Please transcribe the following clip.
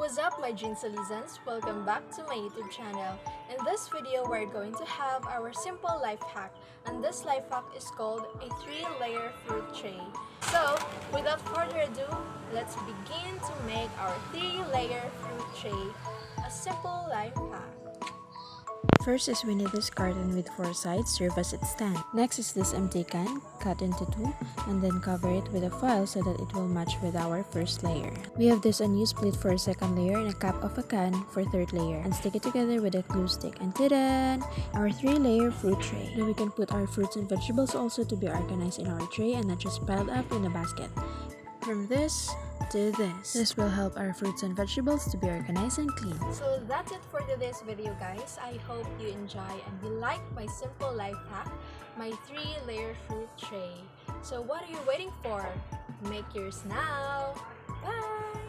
What's up my Jinsolizans? Welcome back to my YouTube channel. In this video, we're going to have our simple life hack. And this life hack is called a 3-layer fruit tray. So, without further ado, let's begin to make our 3-layer fruit tray, a simple life hack. First is we need this carton with 4 sides serve as its stand. Next is this empty can, cut into 2, and then cover it with a foil so that it will match with our first layer. We have this unused split for a second layer and a cap of a can for third layer, and stick it together with a glue stick. And ta-da! Our 3-layer fruit tray. Now we can put our fruits and vegetables also to be organized in our tray and not just piled up in a basket. From this to this. This will help our fruits and vegetables to be organized and clean. So that's it for today's video, guys. I hope you enjoy and you like my simple life hack, my 3-layer fruit tray. So what are you waiting for? Make yours now! Bye!